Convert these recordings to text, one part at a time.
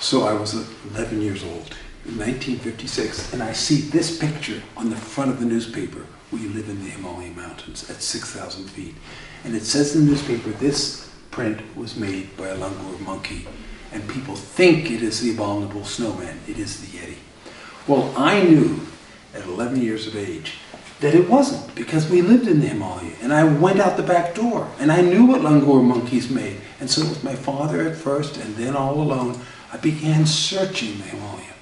So I was 11 years old in 1956, and I see this picture on the front of the newspaper. We live in the Himalayan mountains at 6,000 feet. And it says in the newspaper, this print was made by a langur monkey, and people think it is the abominable snowman. It is the Yeti. Well, I knew at 11 years of age that it wasn't, because we lived in the Himalaya, and I went out the back door, and I knew what langur monkeys made. And so with my father at first, and then all alone, I began searching the Himalaya.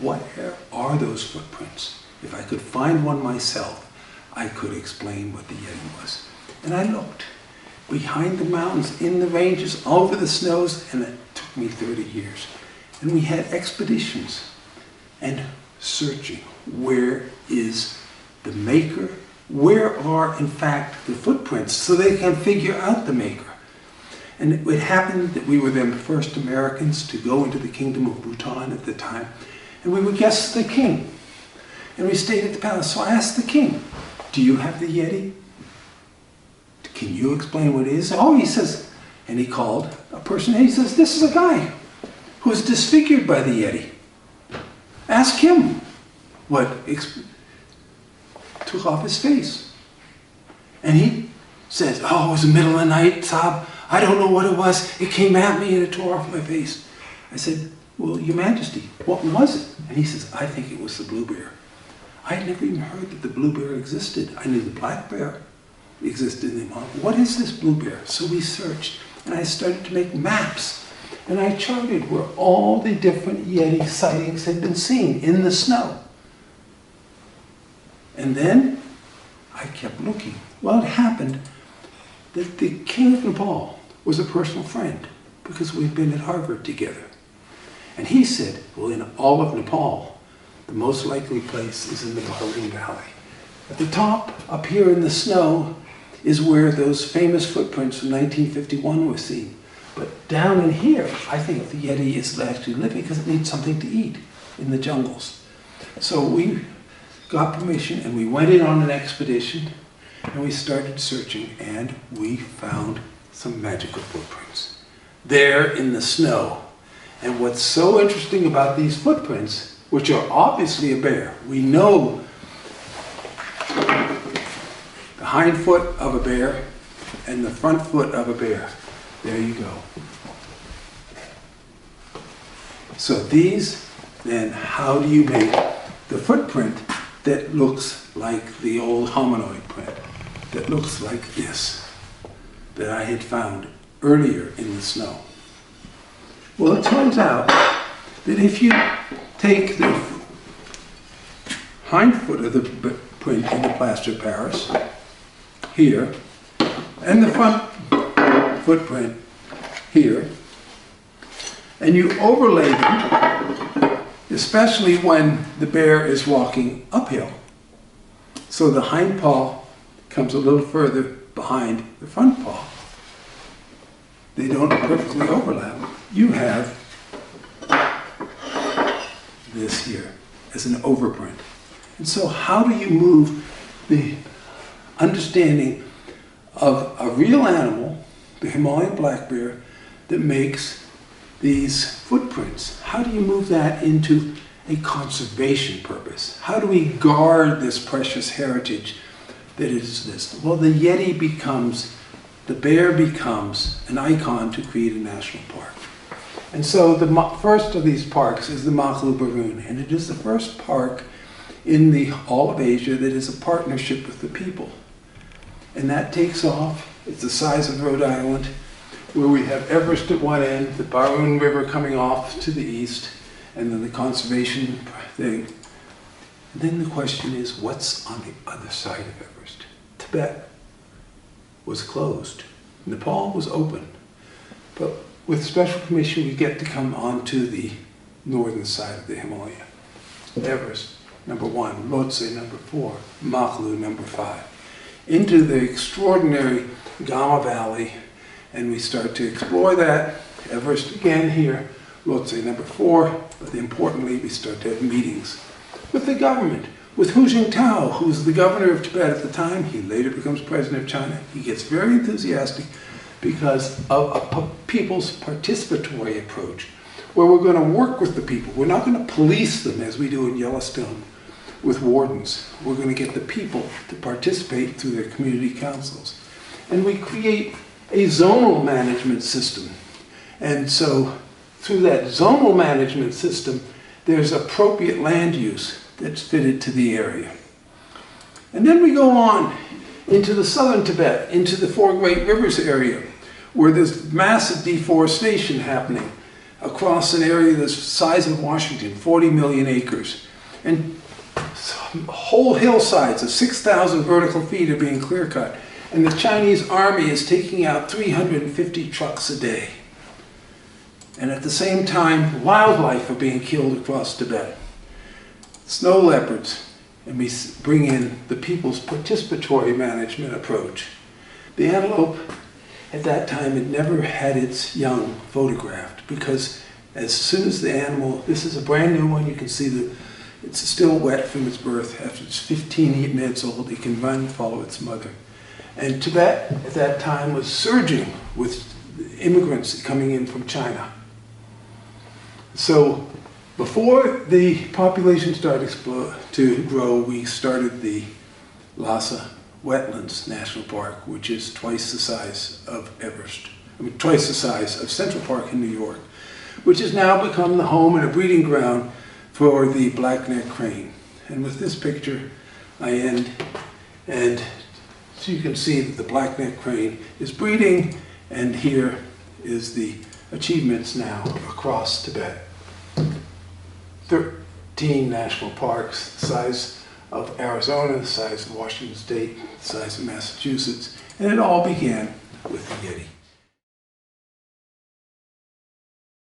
Where are those footprints? If I could find one myself, I could explain what the Yeti was. And I looked behind the mountains, in the ranges, over the snows, and it took me 30 years. And we had expeditions and searching. Where is the maker? Where are, in fact, the footprints, so they can figure out the maker? And it happened that we were the first Americans to go into the kingdom of Bhutan at the time, and we were guests of the king. And we stayed at the palace. So I asked the king, do you have the Yeti? Can you explain what it is? Oh, he says, and he called a person, and he says, this is a guy who was disfigured by the Yeti. Ask him what took off his face. And he says, oh, it was the middle of the night, Sahib. I don't know what it was. It came at me and it tore off my face. I said, well, Your Majesty, what was it? And he says, I think it was the blue bear. I had never even heard that the blue bear existed. I knew the black bear existed in the Himalaya. What is this blue bear? So we searched, and I started to make maps. And I charted where all the different Yeti sightings had been seen in the snow. And then I kept looking. Well, it happened that the king of Nepal was a personal friend, because we'd been at Harvard together. And he said, well, in all of Nepal, the most likely place is in the Barun Valley. At the top, up here in the snow, is where those famous footprints from 1951 were seen. But down in here, I think the Yeti is actually living because it needs something to eat in the jungles. So we got permission and we went in on an expedition and we started searching, and we found some magical footprints there in the snow. And what's so interesting about these footprints, which are obviously a bear, we know the hind foot of a bear and the front foot of a bear. There you go. So these, then, how do you make the footprint that looks like the old hominoid print, that looks like this, that I had found earlier in the snow? Well, it turns out that if you take the hind foot of the print in the plaster of Paris, here, and the front footprint here, and you overlay them, especially when the bear is walking uphill. So the hind paw comes a little further behind the front paw. They don't perfectly overlap. You have this here as an overprint. And so how do you move the understanding of a real animal, the Himalayan black bear, that makes these footprints? How do you move that into a conservation purpose? How do we guard this precious heritage that is this? Well, the Yeti becomes, the bear becomes an icon to create a national park. And so the first of these parks is the Makhlu Barun, and it is the first park in all of Asia that is a partnership with the people. And that takes off. It's the size of Rhode Island, where we have Everest at one end, the Barun River coming off to the east, and then the conservation thing. And then the question is, what's on the other side of Everest? Tibet was closed. Nepal was open. But with special permission, we get to come onto the northern side of the Himalaya. Everest, number 1, Lhotse, number 4, Makhlu, number 5. Into the extraordinary Gama Valley, and we start to explore that. Everest again here, Lhotse, number 4, but importantly, we start to have meetings with the government, with Hu Jintao, who's the governor of Tibet at the time. He later becomes president of China. He gets very enthusiastic because of a people's participatory approach, where we're going to work with the people. We're not going to police them as we do in Yellowstone with wardens. We're going to get the people to participate through their community councils. And we create a zonal management system. And so through that zonal management system, there's appropriate land use that's fitted to the area. And then we go on into the southern Tibet, into the Four Great Rivers area, where there's massive deforestation happening across an area the size of Washington, 40 million acres. And whole hillsides of 6,000 vertical feet are being clear-cut. And the Chinese army is taking out 350 trucks a day. And at the same time, wildlife are being killed across Tibet. Snow leopards. And we bring in the people's participatory management approach. The antelope at that time had never had its young photographed, because as soon as the animal, this is a brand new one, you can see that it's still wet from its birth. After it's 15 minutes old, it can run and follow its mother. And Tibet at that time was surging with immigrants coming in from China. So before the population started to grow, we started the Lhasa Wetlands National Park, which is twice the size of Everest, twice the size of Central Park in New York, which has now become the home and a breeding ground for the black-necked crane. And with this picture, I end, and so you can see that the black-necked crane is breeding, and here is the achievements now across Tibet. 13 national parks, the size of Arizona, the size of Washington State, the size of Massachusetts, and it all began with the Yeti.